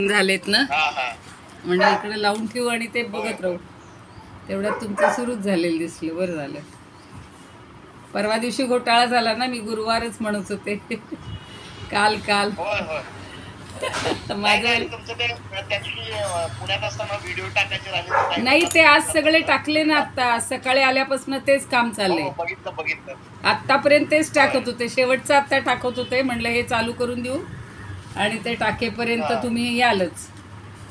झालेत ना, म्हणजे इकडे लावून ठेवू आणि ते बघत राहू. तेवढ्यात तुमचं सुरूच झालेलं दिसलं. बरं झालं. परवा दिवशी घोटाळा झाला ना, मी गुरुवारच म्हणत होते. काल काल माझं नाही, ते आज सगळे टाकले ना. आता सकाळी आल्यापासून तेच काम चाललंय. आतापर्यंत तेच टाकत होते. शेवटचं आता टाकत होते. म्हणलं हे चालू करून देऊ आणि ते टाकेपर्यंत तुम्ही यालच.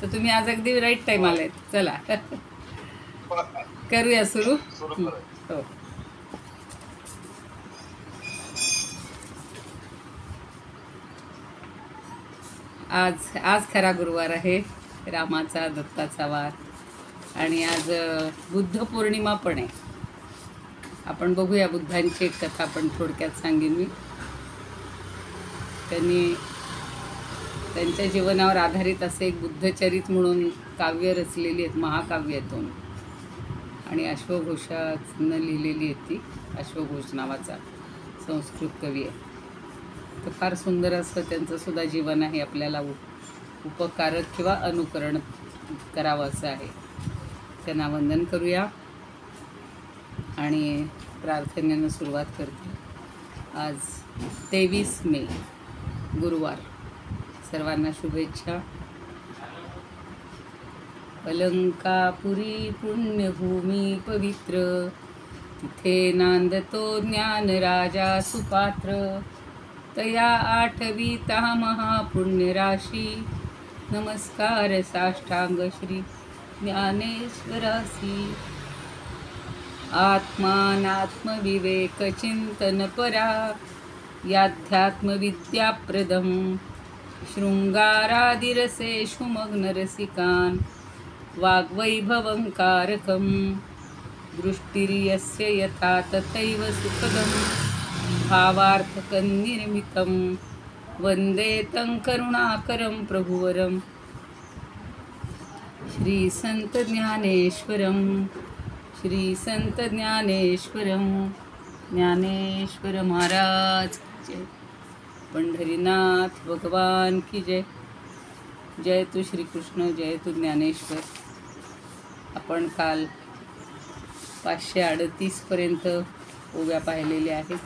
तर तुम्ही आज अगदी राईट टाइम आलाय. चला करूया सुरू. हो. आज आज खरा गुरुवार आहे, रामाचा दत्ताचा वार. आणि आज बुद्ध पौर्णिमा पण आहे. आपण बघूया बुद्धांची एक कथा पण थोडक्यात सांगेन मी. त्यांनी त्यांच्या जीवनावर आधारित असे एक बुद्धचरित म्हणून काव्य रचलेली आहेत, महाकाव्य आहेत दोन. आणि अश्वघोषानं लिहिलेली आहेत ती. अश्वघोष नावाचा संस्कृत कवी आहे. तर फार सुंदर असं त्यांचंसुद्धा जीवन आहे. आपल्याला उपकारक किंवा अनुकरण करावं असं आहे. त्यांना वंदन करूया आणि प्रार्थनेनं सुरुवात करते. आज 23 मे गुरुवार. सर्वांना शुभेच्छा. अलंकापुरी पुण्यभूमी पवित्र, तिथे नांदतो ज्ञान राजा सुपात्र. तया आठवीता महापुण्यराशी, नमस्कार साष्टांग श्री ज्ञानेश्वरासी. आत्मानात्मविवेक चिंतन परा, याध्यात्मविद्याप्रदं शृंगारादिरसेषु मग्नरसिकान् वाग्वैभवंकारकं. दृष्टिर्यस्य यथा तथैव सुखदं, भावार्थकं निर्मितं. वन्दे तं करुणाकरं प्रभुवरं, श्रीसंत ज्ञानेश्वरं. श्रीसंत ज्ञानेश्वरं. ज्ञानेश्वर महाराज जय. पंढरीनाथ भगवान की जय. जय तू श्रीकृष्ण, जय तू ज्ञानेश्वर. आपण काल 538 पर्यंत ओव्या पाहिलेल्या आहेत.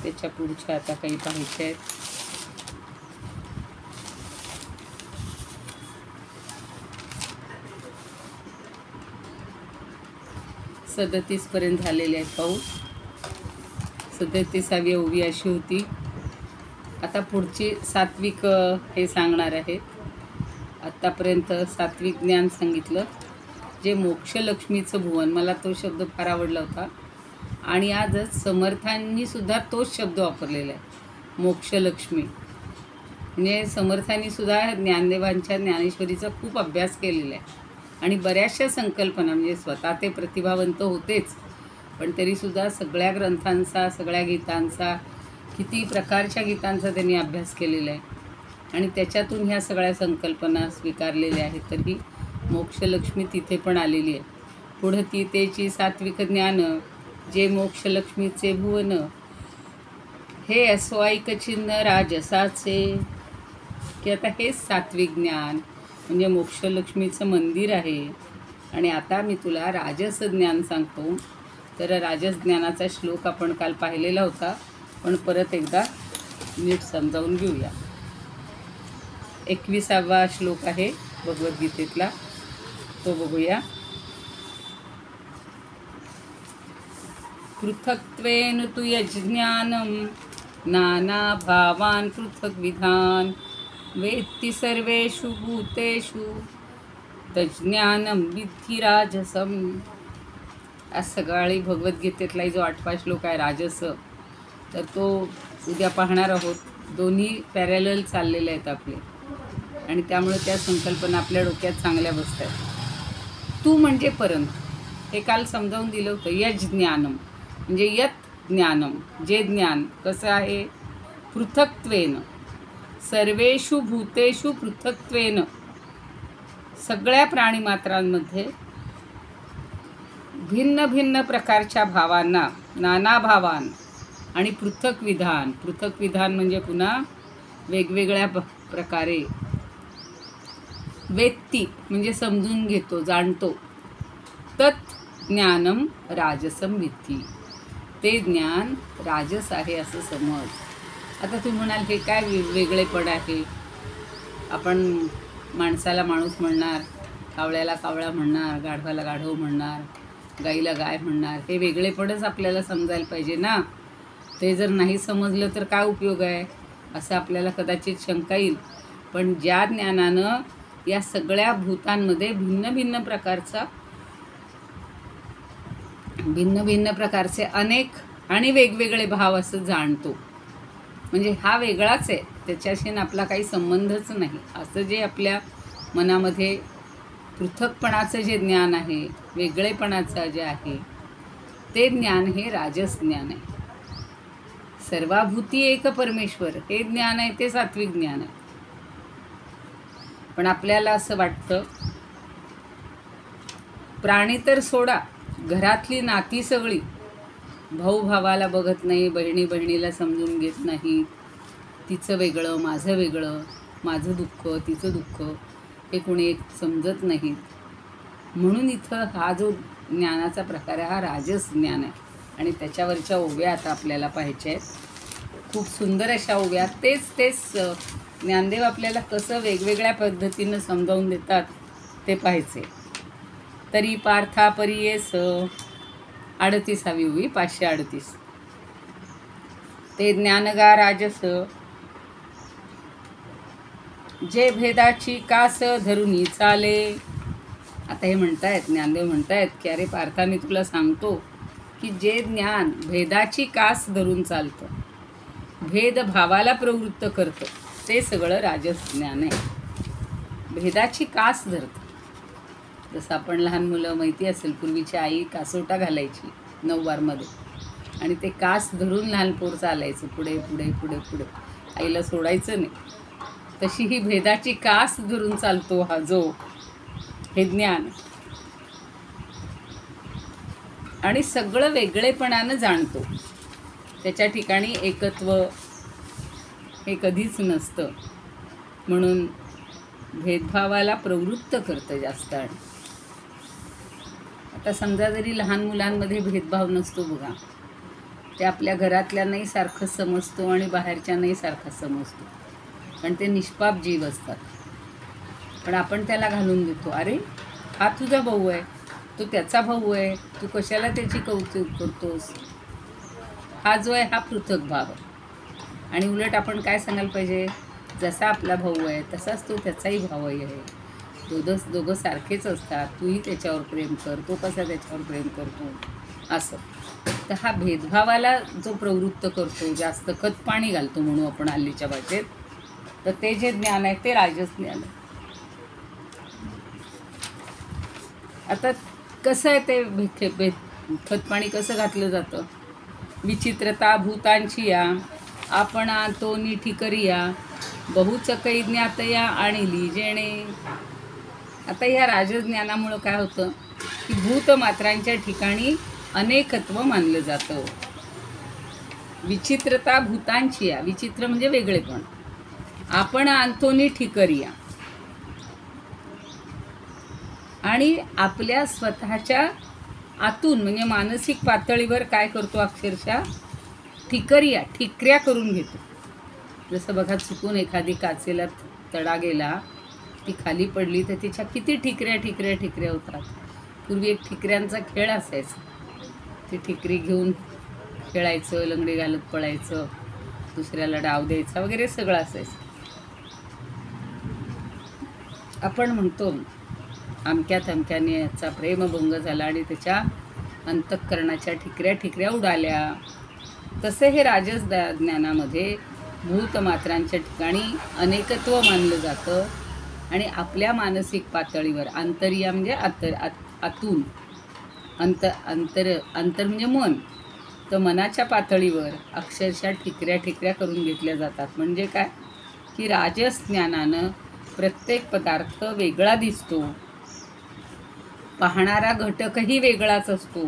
त्याच्या पुढच्या आता काही पाहायच्या आहेत. सदतीस पर्यंत झालेले आहेत. पाहू. 37वी ओवी अशी होती. आता पुढची सात्विक हे सांगणार आहेत. आत्तापर्यंत सात्विक ज्ञान सांगितलं, जे मोक्षलक्ष्मीचं भुवन. मला तो शब्द फार आवडला होता आणि आजच समर्थांनी सुद्धा तोच शब्द वापरलेला आहे, मोक्षलक्ष्मी. म्हणजे समर्थांनी सुद्धा ज्ञानदेवांच्या ज्ञानेश्वरीचा खूप अभ्यास केलेला आहे आणि बऱ्याचशा संकल्पना, म्हणजे स्वतः ते प्रतिभावंत होतेच, पण तरीसुद्धा सगळ्या ग्रंथांचा, सगळ्या गीतांचा, किती प्रकारच्या गीतांचा त्यांनी अभ्यास केलेला आहे आणि त्याच्यातून ह्या सगळ्या संकल्पना स्वीकारलेल्या आहेत. तर ही मोक्षलक्ष्मी तिथे पण आलेली आहे. पुढं ती तेची सात्विक ज्ञान, जे मोक्षलक्ष्मीचे भुवन, हे अस्वाईक चिन्ह राजसाचे. की आता हेच सात्विक ज्ञान म्हणजे मोक्षलक्ष्मीचं मंदिर आहे. आणि आता मी तुला राजस ज्ञान सांगतो. तर राजस ज्ञानाचा श्लोक आपण काल पाहिलेला होता, पण परत एकदा नीट समजावून घेऊया. 21वा श्लोक आहे भगवद्गीतेतला, तो बघूया. पृथक्त्वेन तु यज्ज्ञानं नाना भावान् पृथक् विधान, वेत्ति सर्वेषु भूतेषु तज्ज्ञानं विद्धि राजसं. आज सकाळी भगवद्गीतेतलाही जो 8वा श्लोक आहे राजस, तर तो उद्या पाहणार आहोत. दोन्ही पॅरलल चाललेले आहेत आपले आणि त्यामुळे त्या संकल्पना आपल्या डोक्यात चांगल्या बसतात. तू म्हणजे परंतु, हे काल समजावून दिलं होतं. यज् ज्ञानम म्हणजे यत् ज्ञानम, जे ज्ञान कसं आहे, पृथक्त्वेन, सर्वेषु भूतेषु पृथक्त्वेन, सगळ्या प्राणीमात्रांमध्ये भिन्न भिन्न प्रकारच्या भावांना, नाना भावान आणि पृथक विधान. पृथक विधान म्हणजे पुन्हा वेगवेगळ्या प्रकारे वेत्ती म्हणजे समजून घेतो, जाणतो. तत् ज्ञानम राजसम वित्ती, ते ज्ञान राजस आहे असं समज. आता तुम्ही म्हणाल हे काय वेगळेपण आहे? आपण माणसाला माणूस म्हणणार, कावळ्याला कावळा म्हणणार, गाढवाला गाढव म्हणणार, गाईला गाय म्हणणार. हे वेगळेपणच आपल्याला समजायला पाहिजे ना. ते जर नाही समजलं तर काय उपयोग आहे असं आपल्याला कदाचित शंका येईल. पण ज्या ज्ञानानं या सगळ्या भूतांमध्ये भिन्न भिन्न प्रकारचे अनेक आणि वेगवेगळे भाव असं जाणतो, म्हणजे हा वेगळाच आहे, त्याच्याशी आपला काही संबंधच नाही, असं जे आपल्या मनामध्ये पृथक्पणाचं जे ज्ञान आहे, वेगळेपणाचं जे आहे, ते ज्ञान हे राजस ज्ञान आहे. सर्वाभूती एक परमेश्वर हे ज्ञान आहे, ते सात्विक ज्ञान आहे. पण आपल्याला असं वाटतं, प्राणी तर सोडा, घरातली नाती सगळी, भाऊ भावाला बघत नाही, बहिणी बहिणीला समजून घेत नाही, तिचं वेगळं माझं वेगळं, माझं दुःख तिचं दुःख हे कोणी एक समजत नाहीत. म्हणून इथं हा जो ज्ञानाचा प्रकार आहे हा राजस ज्ञान आहे. आणि त्याच्यावरच्या ओव्या आता आपल्याला पाहायच्या आहेत, खूप सुंदर अशा ओव्या. तेच ज्ञानदेव आपल्याला कसं वेगवेगळ्या पद्धतीनं समजावून देतात ते पाहायचे. तरी पार्था परियेस 38वी ओवी 538. ते ज्ञानगा राजस जे भेदाची कास धरुनी चाले. आता हे म्हणतायत, ज्ञानदेव म्हणतायत की अरे पार्था, मी तुला सांगतो की जे ज्ञान भेदाची कास धरून चालतं, भेदभावाला प्रवृत्त करतं, ते सगळं राजस ज्ञान आहे. भेदाची कास धरतं. जसं आपण लहान मुलं, माहिती असेल, पूर्वीची आई कासोटा घालायची नऊवारमध्ये आणि ते कास धरून लहान पोर चालायचं पुढे पुढे पुढे पुढे, आईला सोडायचं नाही. तशी ही भेदाची कास धरून चालतो हा जो हे ज्ञान, आणि सगळं वेगळेपणानं जाणतो. त्याच्या ठिकाणी एकत्व हे कधीच नसतं, म्हणून भेदभावाला प्रवृत्त करतं जास्त. आणि आता समजा जरी लहान मुलांमध्ये भेदभाव नसतो बघा, ते आपल्या घरातल्यांनाही सारखंच समजतो आणि बाहेरच्यांनाही सारखंच समजतो, कारण ते निष्पाप जीव असतात. पण आपण त्याला घालून देतो, अरे हा तुझा भाऊ आहे, तो त्याचा भाऊ आहे, तू कशाला त्याची कौतुक करतोस. हा जो आहे हा पृथक भाव आहे. आणि उलट आपण काय सांगायला पाहिजे, जसा आपला भाऊ आहे तसाच तो त्याचाही भावही आहे, दोघं सारखेच असतात, तूही त्याच्यावर प्रेम कर, तो कसा त्याच्यावर प्रेम करतो असं. तर हा भेदभावाला जो प्रवृत्त करतो, जास्त खत पाणी घालतो म्हणू आपण हल्लीच्या भाषेत, तर ते जे ज्ञान आहे ते राजस ज्ञान आहे. आता कसं आहे ते खतपाणी कसं घातलं जातं. विचित्रता भूतांची या आपणा तो निठी करिया बहुचकै ज्ञातया आणिली जेणे. आता या राजज्ञानामुळं काय होतं की भूतमात्रांच्या ठिकाणी अनेकत्व मानलं जातं. विचित्रता भूतांची या, विचित्र म्हणजे वेगळेपण, आपण अंतोनी ठिकरिया, आणि आपल्या स्वतःच्या आतून म्हणजे मानसिक पातळीवर काय करतो, अक्षरशः ठिकऱ्या करून घेतो. जसं बघा, चुकून एखादी काचेला तडा गेला, ती खाली पडली तर तिच्या किती ठिकऱ्या होतात. पूर्वी एक ठिकऱ्यांचा खेळ असायचा, ती ठिकरी घेऊन खेळायचं, लंगडी घालत पळायचं, दुसऱ्याला डाव द्यायचा वगैरे सगळं असायचं. आपण म्हणतो अमक्या थमक्याने याचा प्रेमभंग झाला आणि त्याच्या अंतःकरणाच्या ठिकऱ्या उडाल्या. तसे हे राजस ज्ञानामध्ये भूतमात्रांच्या ठिकाणी अनेकत्व मानलं जातं आणि आपल्या मानसिक पातळीवर अंतर्या म्हणजे आतून, अंतर म्हणजे मन, तर मनाच्या पातळीवर अक्षरशः ठिकऱ्या करून घेतल्या जातात. म्हणजे काय की राजस ज्ञानानं प्रत्येक पदार्थ वेगळा दिसतो, पाहणारा घटकही वेगळाच असतो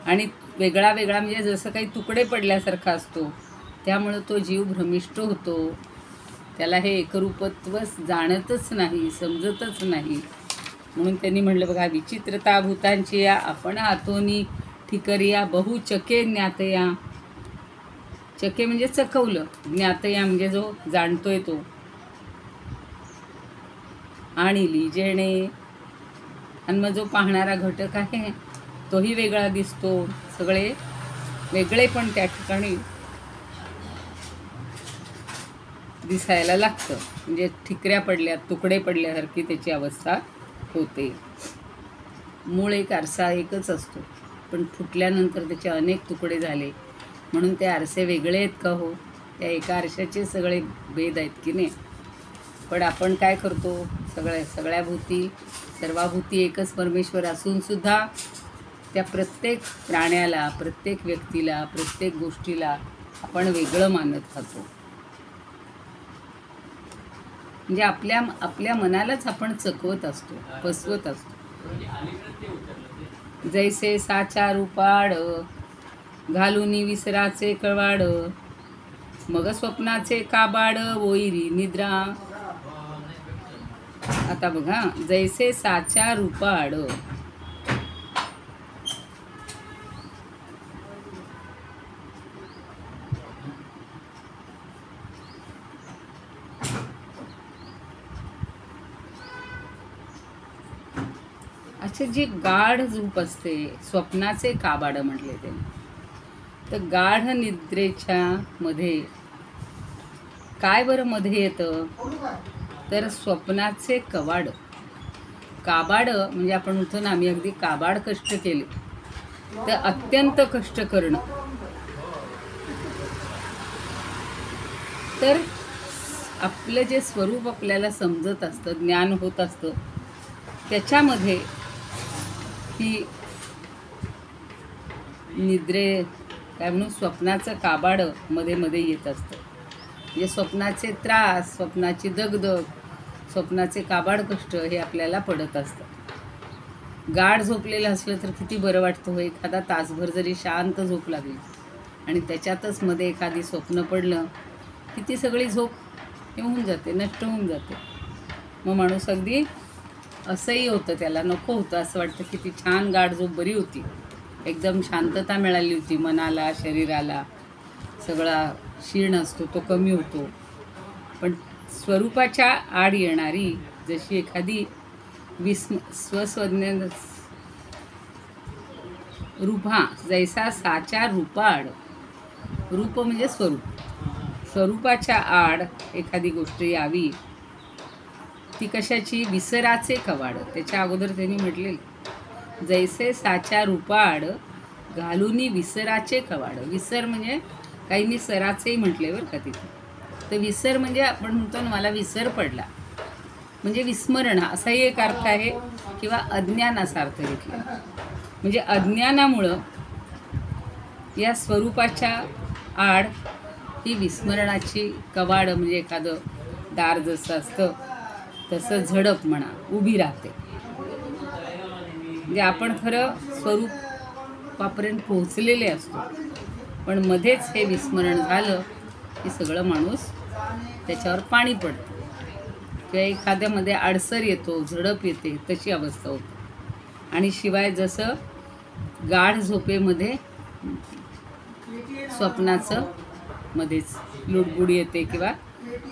आणि वेगळा म्हणजे जसं काही तुकडे पडल्यासारखा असतो. त्यामुळं तो जीव भ्रमिष्ट होतो त्याला हे एकरूपत्व जाणतच नाही, समजतच नाही. म्हणून त्यांनी म्हटलं बघा, विचित्रता भूतांची या आपण आतोनी ठिकरिया बहुचके ज्ञातया. चके म्हणजे चकवलं, ज्ञातया म्हणजे जो जाणतोय तो. आणि लिजेणे, आणि मग जो पाहणारा घटक आहे तोही वेगळा दिसतो. सगळे वेगळे पण त्या ठिकाणी दिसायला लागतं. म्हणजे ठिकऱ्या पडल्या, तुकडे पडल्यासारखी त्याची अवस्था होते. मूळ एक आरसा एकच असतो, पण फुटल्यानंतर त्याचे अनेक तुकडे झाले म्हणून ते आरसे वेगळे आहेत का हो? त्या एका आरशाचे सगळे भेद आहेत की नाही. पण आपण काय करतो, सगळ्या भूती, सर्वाभूती एकच परमेश्वर असूनसुद्धा त्या प्रत्येक प्राण्याला, प्रत्येक व्यक्तीला, प्रत्येक गोष्टीला आपण वेगळं मानत राहतो. म्हणजे आपल्या मनालाच आपण चकवत असतो, फसवत असतो. जैसे साचा रूपाड घालूनी विसराचे कळवाड, मग स्वप्नाचे काबाड वैरी निद्रा. आता बघा, जैसे साचा रूपाड, असे जे गाढ झोप असते, स्वप्नाचे काबाड म्हटले ते. तर गाढ निद्रेच्या मध्ये काय बरं मध्ये येतं, तर स्वप्नाचे कवाड. काबाड म्हणजे आपण उठून आम्ही अगदी काबाड कष्ट केले तर अत्यंत कष्ट करणं. तर आपलं जे स्वरूप आपल्याला समजत असतं, ज्ञान होत असतं, त्याच्यामध्ये ही निद्रे काय म्हणून स्वप्नाचं काबाड मध्ये मध्ये येत असतं. म्हणजे स्वप्नाचे त्रास, स्वप्नाची दगदग, स्वप्नाचे काबाड कष्ट हे आपल्याला पडत असतं. गाढ झोपलेलं असलं तर किती बरं वाटतं हो. एखादा तासभर जरी शांत झोप लागली आणि त्याच्यातच मध्ये एखादी स्वप्न पडलं की ती सगळी झोप हे होऊन जाते, नष्ट होऊन जाते. मग माणूस अगदी असंही होतं, त्याला नको होतं, असं वाटतं की ती छान गाढ झोप बरी होती, एकदम शांतता मिळाली होती मनाला, शरीराला, सगळा क्षीण असतो तो कमी होतो. पण स्वरूपाच्या आड येणारी जशी एखादी स्वस्वज्ञ रूपा, जैसा साचा रूपाड, रूप म्हणजे स्वरूप, स्वरूपाच्या आड एखादी गोष्ट यावी ती कशाची, विसराचे कवाड. त्याच्या अगोदर त्यांनी म्हटले जैसे साचा रूपाड घालूनी विसराचे कवाड. विसर म्हणजे काहींनी सराचेही म्हटले बरं का तिथे. तर विसर म्हणजे आपण म्हणतो ना, मला विसर पडला, म्हणजे विस्मरण असाही एक अर्थ आहे, किंवा अज्ञान असा अर्थ घेतला. म्हणजे अज्ञानामुळं या स्वरूपाच्या आड ही विस्मरणाची कवाड, म्हणजे एखादं दार जसं असतं तसं झडप म्हणा उभी राहते. म्हणजे आपण खरं स्वरूपापर्यंत पोहोचलेले असतो, पण मध्येच हे विस्मरण झालं की सगळं माणूस त्याच्यावर पाणी पडतं, किंवा एखाद्यामध्ये अडसर येतो, झडप येते, तशी अवस्था होते. आणि शिवाय जसं गाढ झोपेमध्ये स्वप्नाचं मध्येच लुडबुड येते, किंवा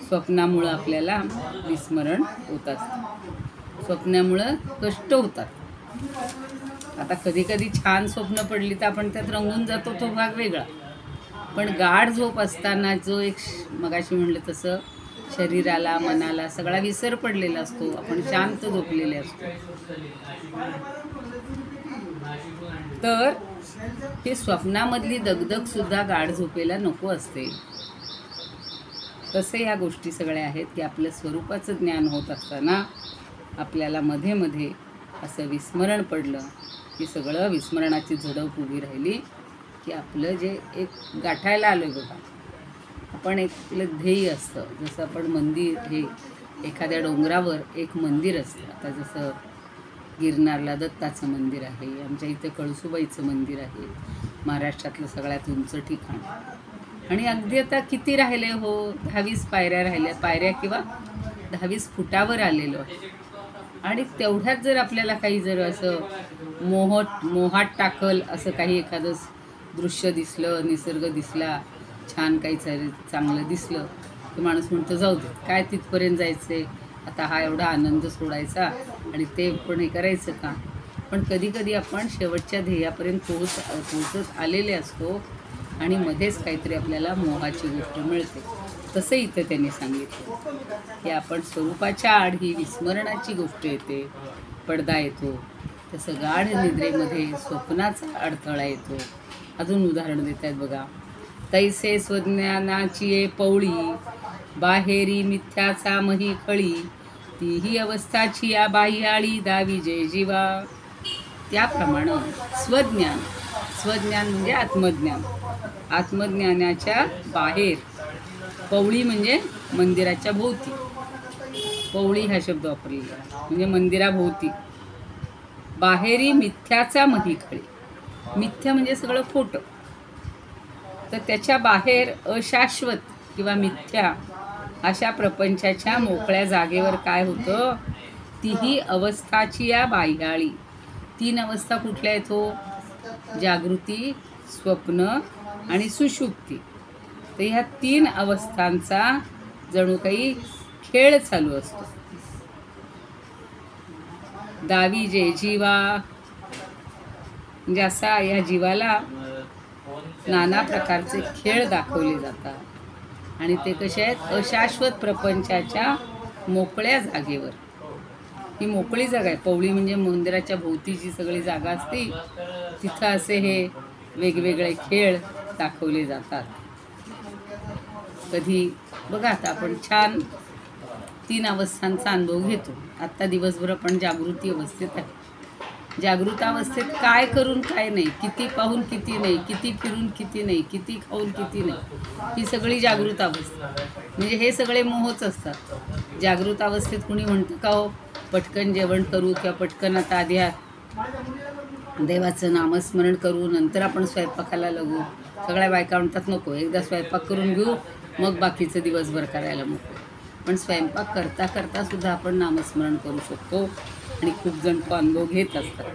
स्वप्नामुळं आपल्याला विस्मरण होत असतं, स्वप्नामुळं कष्ट होतात. आता कधी कधी छान स्वप्न पडली तर आपण त्यात रंगून जातो, तो भाग वेगळा. पण गाढ झोप असताना जो एक मगाशी म्हणलं तसं शरीराला, मनाला सगळा विसर पडलेला असतो, आपण शांत झोपलेले असतो. तर हे स्वप्नामधली दगदग सुद्धा गाढ झोपेला नको असते. तसे ह्या गोष्टी सगळ्या आहेत की आपलं स्वरूपाचं ज्ञान होत असताना आपल्याला मध्ये मध्ये असं विस्मरण पडलं की सगळं विस्मरणाची झडप उभी राहिली, की आपलं जे एक गाठायला आलो आहे बघा, आपण एक आपलं ध्येय असतं. जसं आपण मंदिर, हे एखाद्या डोंगरावर एक मंदिर असतं. आता जसं गिरनारला दत्ताचं मंदिर आहे, आमच्या इथे कळसुबाईचं मंदिर आहे, महाराष्ट्रातलं सगळ्यात उंच ठिकाण. आणि अगदी आता किती राहिले हो, 10-20 पायऱ्या राहिल्या, पायऱ्या किंवा 10-20 फुटावर आलेलो आहे. आणि तेवढ्यात जर आपल्याला काही जर असं मोहात टाकल असं काही एखादं दृश्य दिसलं, निसर्ग दिसला, छान काही चांगलं दिसलं, तर माणूस म्हणतो जाऊ दे, काय तिथपर्यंत जायचं आहे, आता हा एवढा आनंद सोडायचा आणि ते पण हे करायचं का. पण कधी कधी आपण शेवटच्या ध्येयापर्यंत पोहोचत आलेले असतो आणि मध्येच काहीतरी आपल्याला मोहाची गोष्ट मिळते. तसं इथं त्यांनी सांगितलं की आपण स्वरूपाच्या आड ही विस्मरणाची गोष्ट येते, पडदा येतो. तसं गाढ निद्रेमध्ये स्वप्नाचा अडथळा येतो. अजून उदाहरण देत आहेत बघा. तैसे स्वज्ञानाची ये पवळी, बाहेरी मिथ्याचा मही खळी, तीही अवस्थाची या बाह्याळी दावी जय जीवा. त्याप्रमाणे स्वज्ञान, स्वज्ञान म्हणजे आत्मज्ञान, आत्मज्ञानाच्या बाहेर, पवळी म्हणजे मंदिराच्या भोवती, पवळी हा शब्द वापरलेला म्हणजे मंदिराभोवती, बाहेरी मिथ्याचा महीखळी, मिथ्या म्हणजे सगळं खोटं, तर त्याच्या बाहेर अशाश्वत किंवा मिथ्या अशा प्रपंचाच्या मोकळ्या जागेवर काय होतं, तीही अवस्थाची या बाह्याळी. 3 अवस्था कुठल्या आहेत हो? जागृती, स्वप्न आणि सुषुप्ती. तर ह्या 3 अवस्थांचा जणू काही खेळ चालू असतो. दावी जे जीवा म्हणजे असा या जीवाला नाना प्रकारचे खेळ दाखवले जातात आणि ते कसे आहेत? अशाश्वत प्रपंचाच्या मोकळ्या जागेवर. ही मोकळी जागा आहे. पवळी म्हणजे मंदिराच्या भोवतीची सगळी जागा असते, तिथं असे हे वेगवेगळे खेळ दाखवले जातात. कधी बघा, आता आपण छान 3 अवस्थांचा अनुभव घेतो. आत्ता दिवसभर आपण जागृती अवस्थेत आहे. जागृत अवस्थेत काय करून काय नाही, किती पाहून किती नाही, किती फिरून किती नाही, किती खाऊन किती नाही, ही सगळी जागृत अवस्था. म्हणजे हे सगळे मोहच असतात. जागृत अवस्थेत कुणी म्हणतं का हो पटकन जेवण करू किंवा पटकन आता आधी देवाचं नामस्मरण करू, नंतर आपण स्वयंपाकाला लागू. सगळ्या बायका म्हणतात नको, एकदा स्वयंपाक करून घेऊ मग बाकीचं दिवसभर करायला नको. पण स्वयंपाक करता करता सुद्धा आपण नामस्मरण करू शकतो आणि खूप जण तो अनुभव घेत असतात.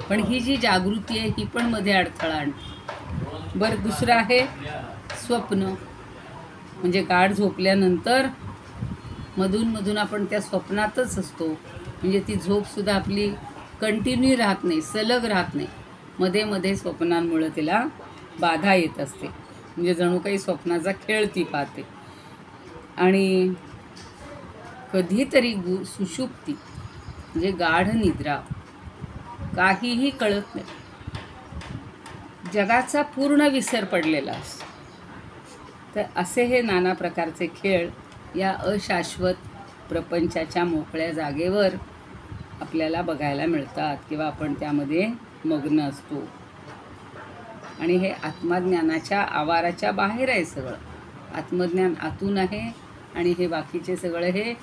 पण ही जी जागृती आहे ही पण मध्ये अडथळा आणते. बरं, दुसरं आहे स्वप्न. म्हणजे गाढ झोपल्यानंतर मधून आपण त्या स्वप्नातच असतो. म्हणजे ती झोपसुद्धा आपली कंटिन्यू राहत नाही, सलग राहत नाही. मध्ये मध्ये स्वप्नांमुळे तिला बाधा येत असते. म्हणजे जणू काही स्वप्नाचा खेळ ती पाहते. आणि कधीतरी सुषुप्ती म्हणजे गाढ निद्रा, काहीही कळत नाही, जगाचा पूर्ण विसर पडलेला असतो. तर असे हे नाना प्रकारचे खेळ या अशाश्वत प्रपंचाच्या मोकळ्या जागेवर आपल्याला बघायला मिळतात किंवा आपण त्यामध्ये मग्न असतो. आणि हे आत्मज्ञानाच्या आवाराच्या बाहेर आहे सगळं. आत्मज्ञान आतून आहे आणि हे बाकीचे सगळं हे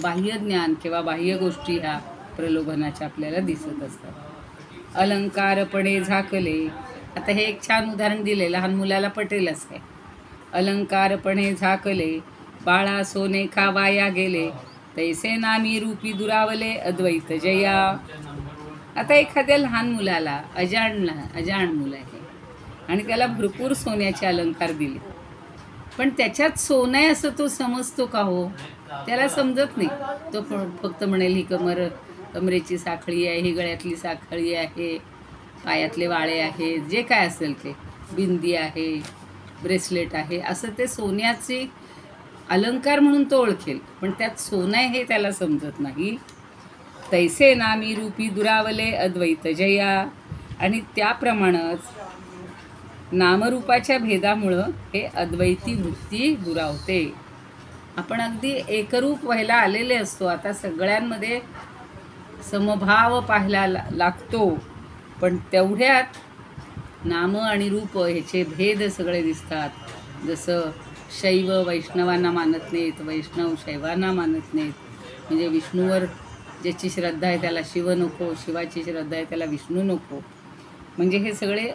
बाह्य ज्ञान किंवा बाह्य गोष्टी ह्या प्रलोभनाच्या आपल्याला दिसत असतात. अलंकारपणे झाकले. आता हे एक छान उदाहरण दिले, लहान मुलाला पटेलच काय. अलंकारपणे झाकले, बाळा सोने खावाया गेले, तैसे नामी रूपी दुरावले अद्वैत जया. आता एखाद्या लहान मुलाला, अजाण मुलं आहे आणि त्याला भरपूर सोन्याचे अलंकार दिले, पण त्याच्यात सोनं आहे असं तो समजतो का हो? त्याला समजत नाही. तो फक्त म्हणेल ही कमरेची साखळी आहे, ही गळ्यातली साखळी आहे, पायातले वाळे आहे, जे काय असेल ते, बिंदी आहे, ब्रेसलेट आहे, असं ते सोन्याचे अलंकार म्हणून तो ओळखेल, पण त्यात सोनं आहे हे त्याला समजत नाही. तैसे नामी रूपी दुरावले अद्वैत जया. आणि त्याप्रमाणेच नामरूपाच्या भेदामुळं हे अद्वैती वृत्ती दुरावते. आपण अगदी एकरूप व्हायला आलेले असतो. आता सगळ्यांमध्ये समभाव पाहायला लागतो, पण तेवढ्यात नाम आणि रूप ह्याचे भेद सगळे दिसतात. जसं शैव वैष्णवांना मानत नाहीत, वैष्णव शैवांना मानत नाहीत. म्हणजे विष्णूवर ज्याची श्रद्धा आहे त्याला शिव नको, शिवाची श्रद्धा आहे त्याला विष्णू नको. म्हणजे हे सगळे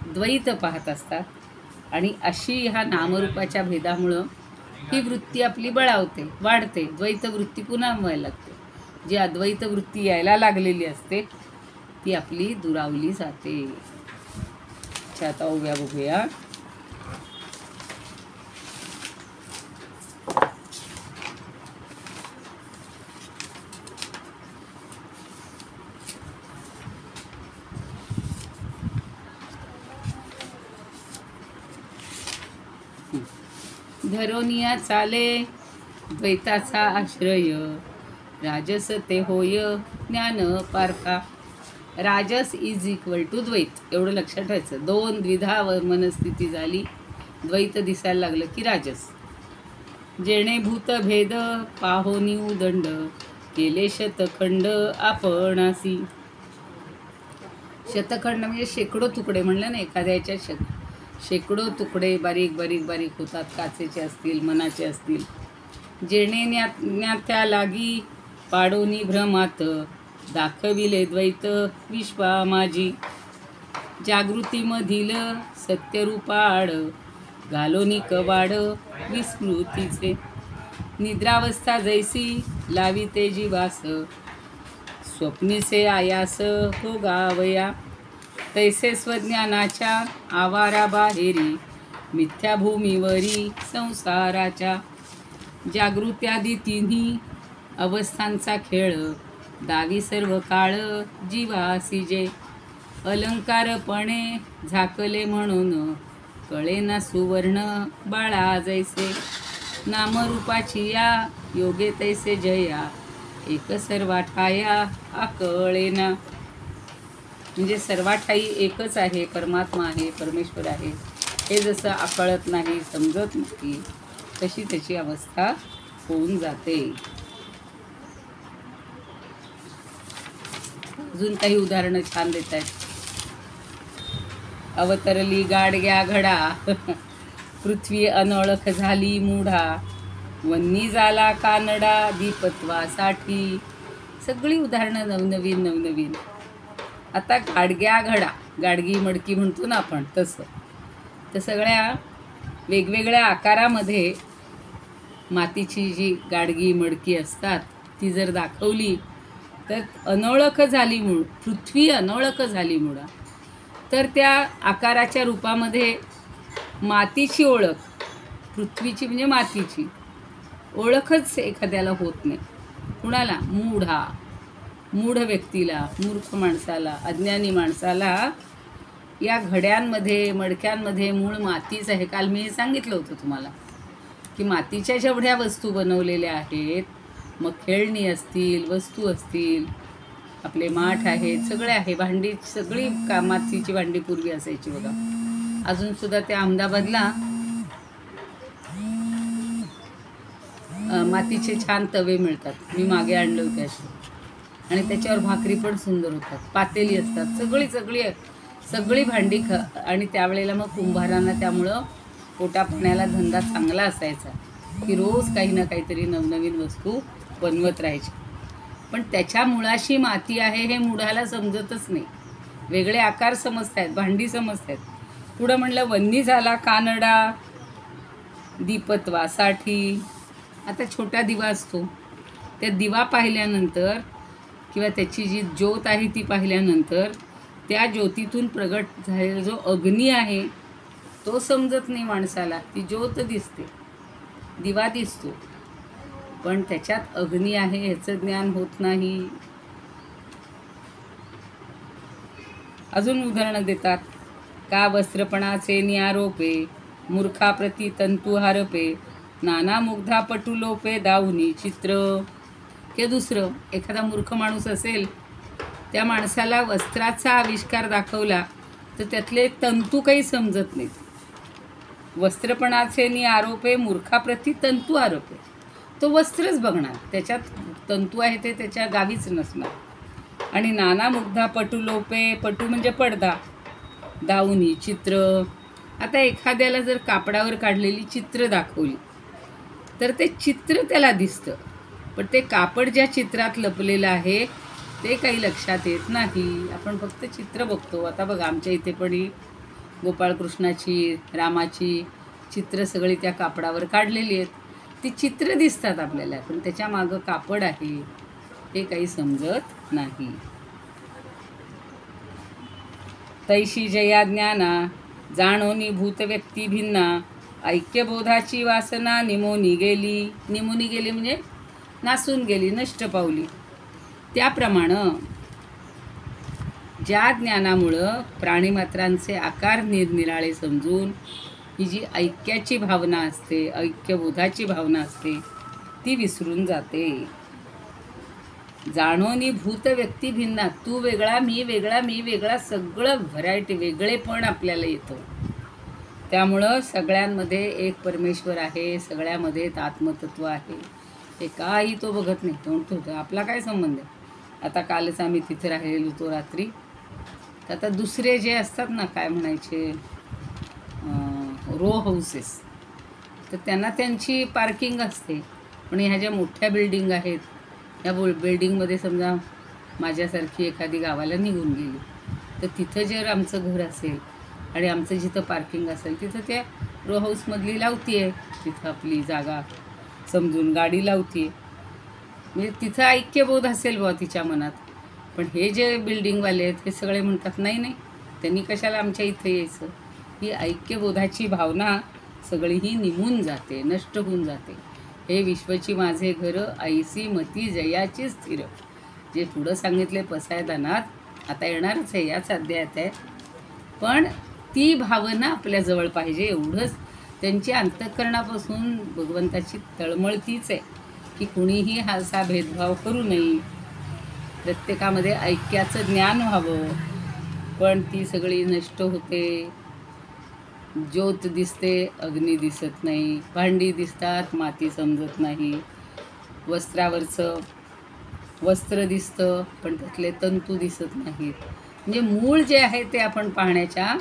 द्वैत पाहत असतात. आणि अशी ह्या नामरूपाच्या भेदामुळं ही वृत्ती आपली बळावते, वाढते, द्वैत वृत्ती पुन्हा व्हायला लागते. जी अद्वैत वृत्ती यायला लागलेली असते ती आपली दुरावली जाते. अच्छा, आता ओव्या बघूया. धरोनिया चाले द्वैताचा आश्रय, राजस ते होय ज्ञान पारखा. राजस इज इक्वल टू द्वैत, एवढं लक्षात ठेवायचं. दोन द्विधा मनस्थिती झाली, द्वैत दिसायला लागलं की राजस. जेणे भूत भेद पाहोनी उदंड, केले शतखंड आपणासी. शतखंड म्हणजे शेकडो तुकडे म्हणलं ना, एखाद्याच्या शेकडो तुकडे बारीक बारीक बारीक होतात. काचेचे असतील, मनाचे असतील. जेणे ज्ञात्या लागी पाडोनी भ्रमात, दाखविले द्वैत विश्वा माझी. जागृतीमधील सत्यरूपाड, घालोनी कवाड विस्मृतीचे. निद्रावस्था जैसी लाविते जीवास, स्वप्नीचे आयास हो गावया. तैसे स्वज्ञानाच्या आवारा बाहेरी, मिथ्याभूमीवरी संसाराच्या. जागृत्यादी तिन्ही अवस्थांचा खेळ, दावी सर्व काळ जीवासी जे. अलंकारपणे झाकले म्हणून, कळेना सुवर्ण बाळा जैसे. नामरूपाची या योगे तैसे जया, एक सर्वाठाया आकळेना. म्हणजे सर्वाठाई एकच आहे, परमात्मा आहे, परमेश्वर आहे, हे जसं आकळत नाही, समजत नाही, तशी त्याची अवस्था होऊन जाते. अजून काही उदाहरणं छान देत आहेत. अवतरली गाडग्या घडा, पृथ्वी अनोळख झाली मूढा. वन्नी झाला कानडा दीपत्वासाठी. सगळी उदाहरणं नवनवीन नवनवीन. आता गाडग्या घडा, गाडगी मडकी म्हणतो ना आपण, तसं. तर सगळ्या वेगवेगळ्या आकारामध्ये मातीची जी गाडगी मडकी असतात ती जर दाखवली तर अनोळख झाली मूळ, पृथ्वी अनोळख झाली मुळा. तर त्या आकाराच्या रूपामध्ये मातीची ओळख, पृथ्वीची म्हणजे मातीची ओळखच एखाद्याला होत नाही. कुणाला? मूढ व्यक्तीला, मूर्ख माणसाला, अज्ञानी माणसाला या घड्यांमध्ये, मडक्यांमध्ये मूळ मातीच आहे. काल मी सांगितलं होतं तुम्हाला की मातीच्या जेवढ्या वस्तू बनवलेल्या आहेत, मग खेळणी असतील, वस्तू असतील, आपले माठ आहेत, सगळे आहे, भांडी सगळी मातीची भांडी पूर्वी असायची बघा. अजूनसुद्धा त्या अहमदाबादला मातीचे छान तवे मिळतात. मी मागे आणले होते असे, आणि त्याच्यावर भाकरी पण सुंदर होतात, पातेली असतात, सगळी भांडी आणि त्यावेळेला मग कुंभारांना त्यामुळं पोटापाण्याला धंदा चांगला असायचा की रोज काही ना काहीतरी नवनवीन वस्तू बनवत राहायची. पण त्याच्या मुळाशी माती आहे हे मुळाला समजतच नाही. वेगळे आकार समजतायत, भांडी समजतायत. पुढं म्हणलं वन्नी झाला कानडा दीपत्वासाठी. आता छोटा दिवा असतो, त्या दिवा पाहिल्यानंतर किंवा त्याची जी ज्योत आहे ती पाहिल्यानंतर त्या ज्योतीतून प्रगट झालेला जो अग्नी आहे तो समजत नाही माणसाला. ती ज्योत दिसते, दिवा दिसतो, पण त्याच्यात अग्नी आहे ह्याचं ज्ञान होत नाही. अजून उदाहरणं देतात. का वस्त्रपणाचे निआरोपे, मूर्खाप्रती तंतू हारपे, नाना मुग्धा पटुलोपे दाऊनी चित्र. हे दुसरं, एखादा मूर्ख माणूस असेल, त्या माणसाला वस्त्राचा आविष्कार दाखवला तर त्यातले तंतू काही समजत नाहीत. वस्त्रपणाचे आरोपे, मूर्खाप्रती तंतू आरोपे. तो वस्त्रच बघणार, त्याच्यात तंतू आहे ते त्याच्या गावीच नसणार. आणि नाना मुग्धा पटुलोपे, पटू म्हणजे पडदा, दाऊनी चित्र. आता एखाद्याला जर कापडावर काढलेली चित्र दाखवली तर ते चित्र त्याला दिसतं, पण ते कापड ज्या चित्रात लपलेलं आहे ते काही लक्षात येत नाही. आपण फक्त चित्र बघतो. आता बघा, आमच्या इथे पण गोपाळकृष्णाची, रामाची चित्र सगळी त्या कापडावर काढलेली आहेत. ती चित्र दिसतात आपल्याला, पण त्याच्या मागं कापड आहे हे काही समजत नाही. तैशी जया ज्ञाना जाणोनी भूत व्यक्ती भिन्ना, ऐक्यबोधाची वासना निमोनी गेली. निमोनी गेली म्हणजे नासून गेली, नष्ट पावली. त्याप्रमाणे ज्या ज्ञानामुळं प्राणीमात्रांचे आकार निरनिराळे समजून ही जी ऐक्याची भावना असते, ऐक्यबोधाची भावना असते, ती विसरून जाते. जाणोनी भूत व्यक्ती भिन्ना, तू वेगळा, मी वेगळा, मी वेगळा, सगळं व्हरायटी, वेगळेपण आपल्याला येतं. त्यामुळं सगळ्यांमध्ये एक परमेश्वर आहे, सगळ्यामध्ये आत्मतत्व आहे. हे काही तो बघत नाही, तो म्हणतो आपला काय संबंध आहे. आता कालच आम्ही तिथे राहिलेलो होतो रात्री. तर आता दुसरे जे असतात ना, काय म्हणायचे, रो हाऊसेस, तर त्यांना त्यांची पार्किंग असते. पण ह्या ज्या मोठ्या बिल्डिंग आहेत, या बिल्डिंगमध्ये समजा माझ्यासारखी एखादी गावाला निघून गेली, तर तिथं जर आमचं घर असेल आणि आमचं जिथं पार्किंग असेल तिथं त्या रो हाऊसमधली लावती आहे, तिथं आपली जागा समजून गाडी लावती आहे. म्हणजे तिथं ऐक्यबोध असेल बुवा तिच्या मनात. पण हे जे बिल्डिंगवाले आहेत हे सगळे म्हणतात नाही नाही, त्यांनी कशाला आमच्या इथं यायचं. ही ऐक्यबोधाची भावना सगळी ही निमून जाते, नष्ट होऊन जाते. हे विश्वची माझे घर ऐसी मती जयाची स्थिर, जे पुढं सांगितले पसायदानात आता येणारच आहे, याच अध्यायात आहे. पण ती भावना आपल्याजवळ पाहिजे, एवढंच. त्यांची अंतःकरणापासून भगवंताची तळमळ तीच आहे की कुणीही असा भेदभाव करू नये, प्रत्येकामध्ये ऐक्याचं ज्ञान व्हावं. पण ती सगळी नष्ट होते. ज्योत दिसते, अग्नी दिसत नाही. भांडी दिसतात, माती समजत नाही. वस्त्रावरचं वस्त्र दिसतं, पण त्यातले तंतू दिसत नाहीत. म्हणजे मूळ जे आहे ते आपण पाहण्याच्या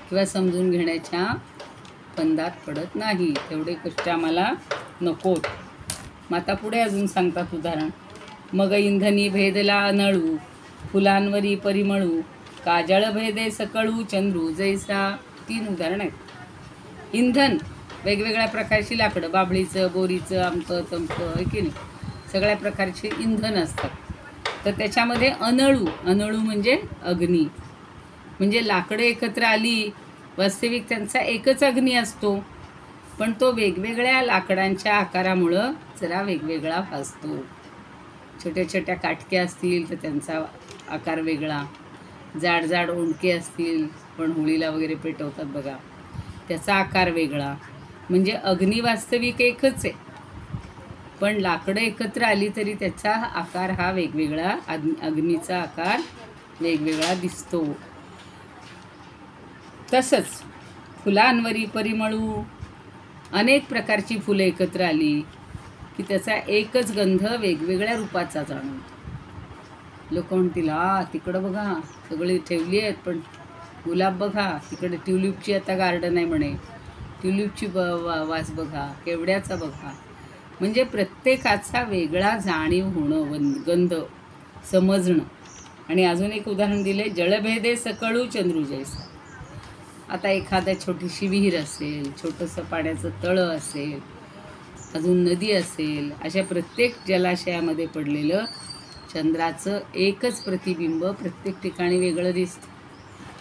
किंवा समजून घेण्याच्या फंदात पडत नाही. तेवढे कष्ट आम्हाला नकोत. माता पुढे अजून सांगतात उदाहरण. मग इंधनी भेदला अनळू, फुलांवरी परिमळू, काजळ भेदे सकळू चंद्रू जैसा. 3 उदाहरण आहेत. इंधन, वेगवेगळ्या प्रकारची लाकडं, बाभळीचं, बोरीचं, आमचं तमचं, आहे की नाही, सगळ्या प्रकारचे इंधन असतात. तर त्याच्यामध्ये अनळू, अनळू म्हणजे अग्नी. म्हणजे लाकडं एकत्र आली, वास्तविक त्यांचा एकच अग्नी असतो, पण तो वेगवेगळ्या लाकडांच्या आकारामुळं जरा वेगवेगळा भासतो. छोट्या छोट्या काटक्या असतील तर त्यांचा आकार वेगळा, जाड जाड ओंडके असतील पण होळीला वगैरे पेटवतात बघा, त्याचा आकार वेगळा. म्हणजे अग्नी वास्तविक एकच आहे, पण लाकडं एकत्र आली तरी त्याचा आकार हा वेगवेगळा, अग्नीचा आकार वेगवेगळा दिसतो. तसंच फुलांवरी परिमळू, अनेक प्रकारची फुलं एकत्र आली की त्याचा एकच गंध वेगवेगळ्या रूपाचा जाणवतो. लोक म्हणतील तिकडं बघा सगळी ठेवली आहेत, पण गुलाब बघा तिकडे, ट्युलिपची आता गार्डन आहे म्हणे, ट्युलिपची वास बघा, केवड्याचा बघा. म्हणजे प्रत्येकाचा वेगळा जाणीव होणं, गंध समजणं. आणि अजून एक उदाहरण दिले, जळभेदे सकळू चंद्रू जैसा. आता एखाद्या छोटीशी विहीर असेल, छोटंसं पाण्याचं तळं असेल, अजून नदी असेल, अशा प्रत्येक जलाशयामध्ये पडलेलं चंद्राचं एकच प्रतिबिंब प्रत्येक ठिकाणी वेगळं दिसतं,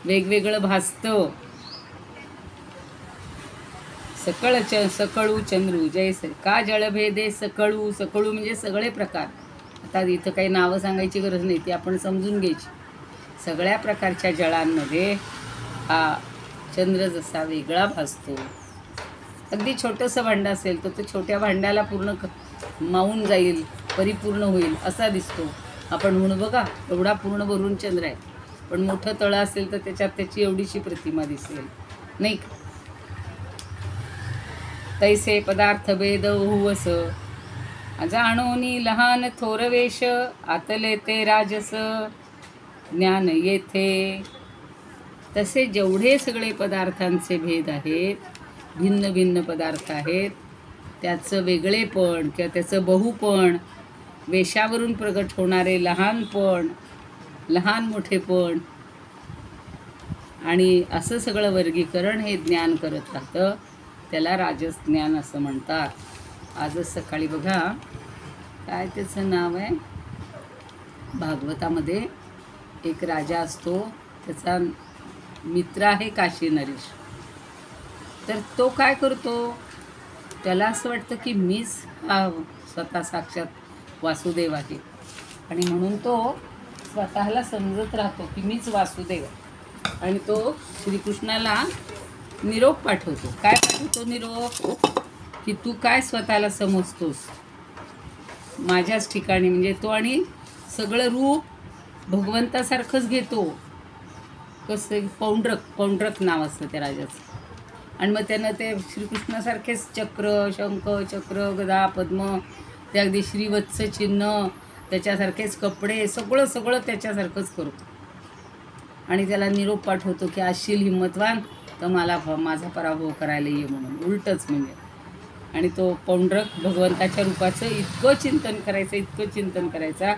वेगवेगळं भासतं. सकळू चंद्रू जैसे का जळभेदे सकळू. सकळू म्हणजे सगळे प्रकार. आता इथं काही नावं सांगायची गरज नाही, ती आपण समजून घ्यायची. सगळ्या प्रकारच्या जळांमध्ये हा चंद्र जसा वेगळा भासतो. अगदी छोटंसं भांडं असेल तर तो छोट्या भांड्याला पूर्ण मावून जाईल, परिपूर्ण होईल असा दिसतो. आपण म्हणू बघा एवढा पूर्ण भरून चंद्र आहे, पण मोठं तळं असेल तर त्याच्यात त्याची एवढीशी प्रतिमा दिसेल, नाही का. तैसे पदार्थ भेद हुवस, जाणोनी लहान थोरवेश, आतले ते राजस ज्ञान येथे. तसे जेवढे सगळे पदार्थांचे भेद आहेत, भिन्न भिन्न पदार्थ आहेत, त्याचं वेगळेपण किंवा त्याचं बहुपण, वेशावरून प्रगट होणारे लहानपण, लहान मोठेपण आणि असं सगळं वर्गीकरण हे ज्ञान करत राहतं, त्याला राजस ज्ञान असं म्हणतात. आजच सकाळी बघा काय त्याचं नाव आहे, भागवतामध्ये एक राजा असतो, त्याचा मित्र आहे काशी नरेश. तर तो काय करतो, त्याला असं वाटतं की मीच हा स्वतः साक्षात वासुदेव आहे, आणि म्हणून तो स्वतःला समजत राहतो की मीच वासुदेव आहे. आणि तो श्रीकृष्णाला निरोप पाठवतो. काय पाठवतो निरोप, की तू काय स्वतःला समजतोस माझ्याच ठिकाणी. म्हणजे तो आणि सगळं रूप भगवंतासारखंच घेतो. कसं पौंड्रक नाव असतं त्या राजाचं. आणि मग त्यानं ते श्रीकृष्णासारखेच चक्र, शंख, चक्र, गदा, पद्म, ते अगदी श्रीवत्स चिन्ह, त्याच्यासारखेच कपडे, सगळं त्याच्यासारखंच करतो. आणि त्याला निरोप पाठवतो की असशील हिंमतवान तर मला माझा पराभव करायला ये म्हणून. उलटच म्हणजे. आणि तो पौंड्रक भगवंताच्या रूपाचं इतकं चिंतन करायचा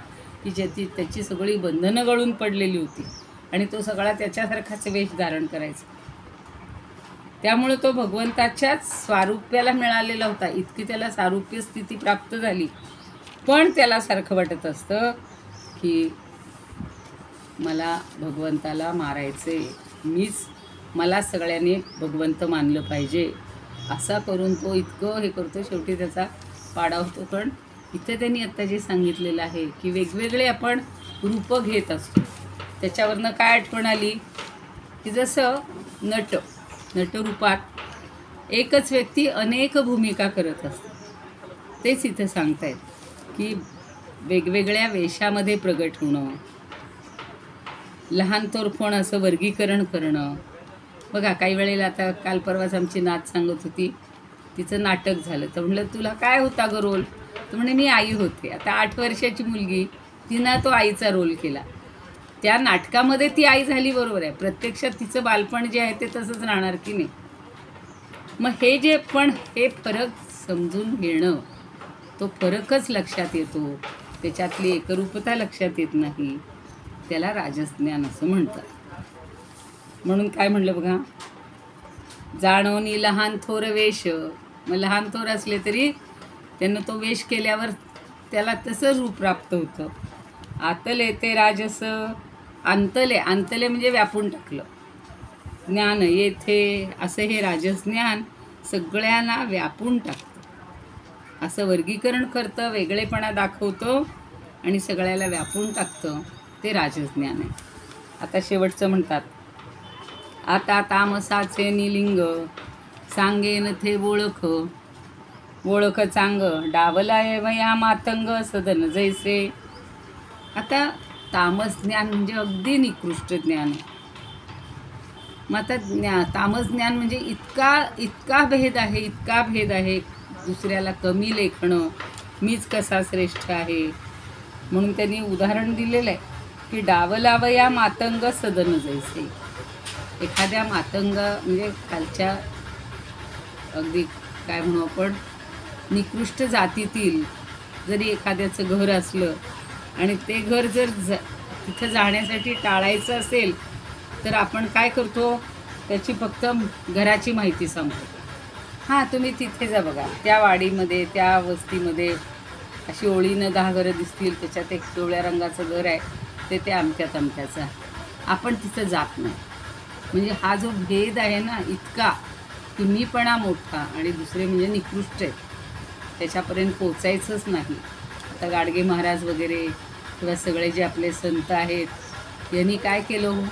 की त्याची सगळी बंधनं गळून पडलेली होती, आणि तो सगळा त्याच्यासारखाच वेश धारण करायचा. त्यामुळे तो भगवंताच्याच स्वारूप्याला मिळालेला होता. इतकी त्याला सारूप्य स्थिती प्राप्त झाली. पण त्याला सारखं वाटत असतं की मला भगवंताला मारायचे, मला सगळ्यांनी भगवंत मानलं पाहिजे. असा करून तो इतकं हे करतो, शेवटी त्याचा पाडा होतो. पण इथे त्यांनी आत्ता जे सांगितलेलं आहे की वेगवेगळे आपण रूपं घेत असतो. त्याच्यावरनं काय आठवण आली की जसं नटरूपात एकच व्यक्ती अनेक भूमिका करत असते. तेच इथं सांगतायत की वेगवेगळ्या वेशामध्ये प्रगट होणं, लहान थोरपण असं वर्गीकरण करणं. बघा काही वेळेला, आता काल परवाच आमची नात सांगत होती, तिचं नाटक झालं. तर म्हणलं तुला काय होता ग रोल, तर म्हणे मी आई होते. आता 8 वर्षाची मुलगी, तिनं तो आईचा रोल केला. त्या नाटकामध्ये ती आई झाली, बरोबर आहे. प्रत्यक्षात तिचं बालपण जे आहे ते तसंच राहणार की नाही. मग हे फरक समजून घेणं, तो फरकच लक्षात येतो, त्याच्यातली एकरूपता लक्षात येत नाही, त्याला राजज्ञान असं म्हणतात. म्हणून काय म्हणलं बघा, जाणवनी लहान थोर वेश. मग लहान थोर असले तरी त्यानं तो वेश केल्यावर त्याला तसं रूप प्राप्त होतं. आतले ते राजस, अंतले म्हणजे व्यापून टाकलं. ज्ञान येथे, असं हे राजज्ञान सगळ्यांना व्यापून टाकतं. असं वर्गीकरण करतं, वेगळेपणा दाखवतं आणि सगळ्याला व्यापून टाकतं. ते राजज्ञान आहे. आता शेवटचं म्हणतात, आता तामसाचे निलिंग सांगेन थे ओळख चांग डावलाय वया मातंग सदन जैसे. आता तामस ज्ञान म्हणजे अगदी निकृष्ट ज्ञान आहे. मग आता तामस ज्ञान म्हणजे इतका भेद आहे. दुसऱ्याला कमी लेखणं, मीच कसा श्रेष्ठ आहे. म्हणून त्यांनी उदाहरण दिलेलं आहे की डावलावया मातंग सदन जैसे. एखाद्या मातंग म्हणजे खालच्या अगदी काय म्हणू आपण, निकृष्ट जातीतील जरी एखाद्याचं घर असलं आणि ते घर जर तिथं जाण्यासाठी टाळायचं असेल तर आपण काय करतो, त्याची फक्त घराची माहिती सांगतो. हां, तुम्ही तिथे जा बघा, त्या वाडीमध्ये, त्या वस्तीमध्ये अशी ओळीनं 10 घरं दिसतील, त्याच्यात एक पिवळ्या रंगाचं घर आहे, ते अमक्याचं आहे. आपण तिथं जात नाही. म्हणजे हा जो भेद आहे ना इतका, की मीपणा मोठा आणि दुसरे म्हणजे निकृष्ट आहेत, त्याच्यापर्यंत पोचायचंच नाही. आता गाडगे महाराज वगैरे किंवा सगळे जे आपले संत आहेत, यांनी काय केलं,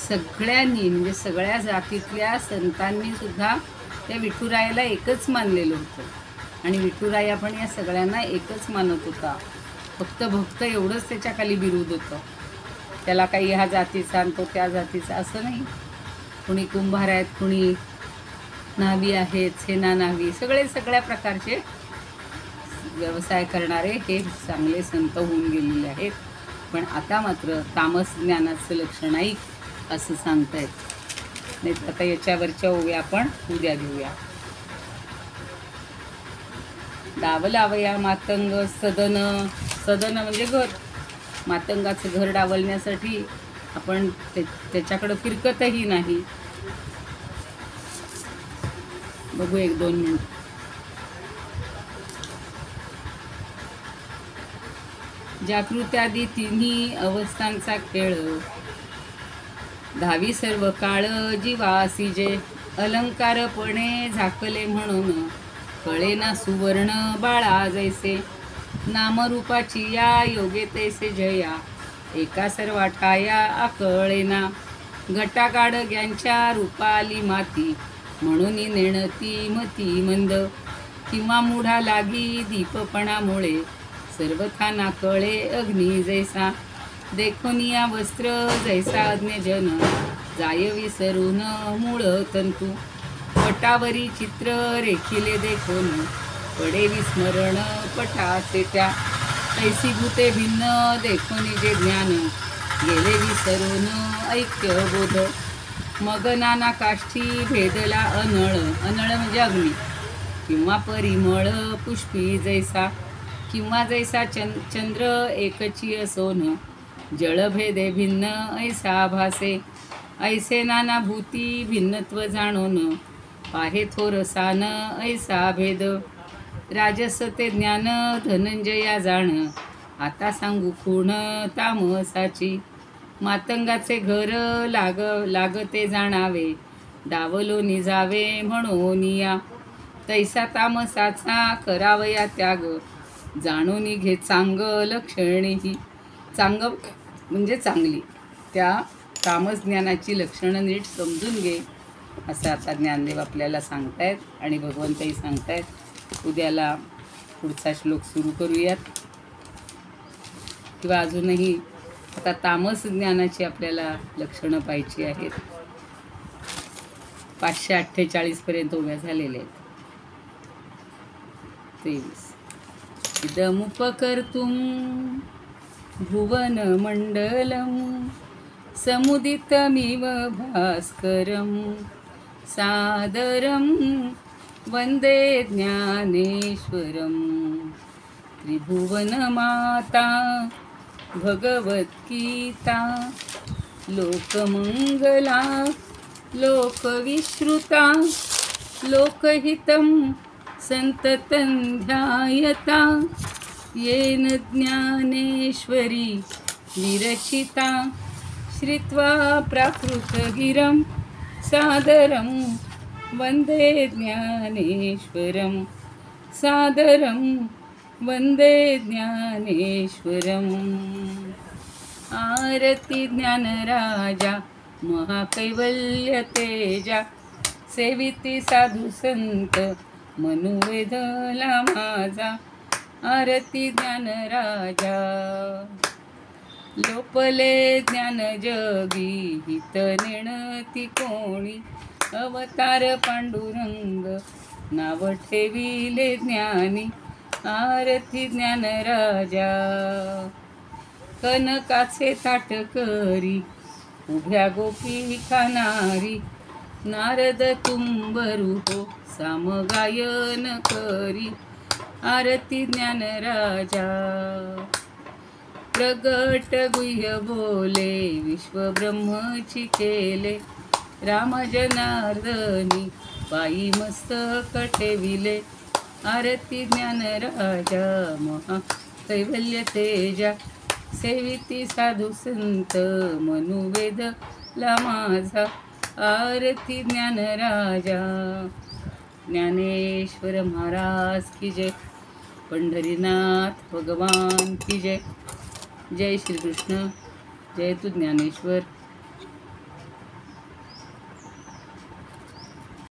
सगळ्यांनी म्हणजे सगळ्या जातीतल्या संतांनी सुद्धा त्या विठुरायाला एकच मानलेलं होतं. आणि विठुराया पण या सगळ्यांना एकच मानत होता. फक्त भक्त एवढंच त्याच्या खाली बिरुद होतं. त्याला काही ह्या जातीचा आणि तो त्या जातीचा असं नाही. कुणी कुंभार आहेत, कुणी न्हावी आहेत, सेना न्हावी, सगळ्या प्रकारचे व्यवसाय करणारे हे चांगले संत होऊन गेलेले आहेत. पण आता मात्र तामस ज्ञानाचं लक्षण नाही असं सांगतायत. नाही आता याच्यावरच्या ओव्या आपण उद्या घेऊया. डावलावया मातंग सदन म्हणजे घर. मातंगाचं घर डावलण्यासाठी आपण त्याच्याकडं फिरकतही नाही. बघू 1-2 मिनिट. जागृत्यादी तिन्ही अवस्थांचा खेळ, धावी सर्व काळ जीवासी जे, अलंकारपणे झाकले म्हणून कळेना सुवर्ण बाळा जैसे, नामरूपाची या योगे तैसे जया, एका सर्वाठाया आकळेना, घटागाडग्यांच्या रूपाली माती, म्हणून नेणती मती मंद, किंवा मुढा लागी दीपपणामुळे, सर्वथा ना कळे अग्नी जैसा, देखोनिया वस्त्र जैसा अज्ञजन, जाय विसरून मूळ तंतू, पटावरी चित्र रेखिले देखोन, पडे विस्मरण पटाचे त्या, तैसी भूते भिन्न देखोनी जे ज्ञान, गेले विसरून ऐक्य बोध, मग नाना काष्ठी भेदला अनळ, अनळ म्हणजे अग्नी, किंवा परिमळ पुष्पी जैसा, किंवा जैसा चंद्र एकची असोन, जळभेदे भिन्न ऐसा भासे, ऐसे नाना भूती भिन्नत्व जाणून, पाहे थोरसान ऐसा भेद, राजस ते ज्ञान धनंजया जाण, आता सांगू खूण तामसाची, मातंगाचे घर लागते जाणावे, डावलो निजावे म्हणून या, तैसा तामसाचा करावया त्याग, जाणून घे चांग लक्षणे ही, चांग म्हणजे चांगली, त्या तामस ज्ञानाची लक्षणं नीट समजून घे, असं आता ज्ञानदेव आपल्याला सांगतायत आणि भगवंतही सांगतायत. उद्याला पुढचा श्लोक सुरू करूयात, किंवा अजूनही आता तामस ज्ञानाची आपल्याला लक्षणं पाहिजे आहेत. 548 पर्यंत उभ्या झालेल्या आहेत. 23. इदमुपकर्तुं भुवनमण्डलं समुदितमिव भास्करं, सादरं वन्दे ज्ञानेश्वरं, त्रिभुवनमाता भगवद्गीता, लोकमङ्गला लोकविश्रुता, लोकहितं संततं ध्यायता, येन ज्ञानेश्वरी विरचिता, श्रुत्वा प्राकृतगिरं सादरं वन्दे ज्ञानेश्वरं, सादरं वन्दे ज्ञानेश्वरम्. आरती ज्ञानराजा महाकैवल्य तेजा, सेविती साधू संत मनुवेदला माझा, आरती ज्ञानराजा. लोपले ज्ञान जगी हित नेणती कोणी, अवतार पांडुरंग नाव ठेविले ज्ञानी, आरती ज्ञानराजा. कनकाचे ताट करी उभ्या गोपी खाणारी, नारद तुंबरू हो सामगायन करी, आरती ज्ञानराजा. प्रगट गुह्य बोले विश्वब्रह्मची केले, राम जनार्दनी पायी मस्तक ठेविले, आरती ज्ञानराजा. महाकैवल्य तेजा, सेविती साधू संत मनुवेदला माझा, आरती ज्ञानराजा. ज्ञानेश्वर महाराज की जय. पंढरीनाथ भगवान की जय. जय श्री कृष्ण. जय तू ज्ञानेश्वर.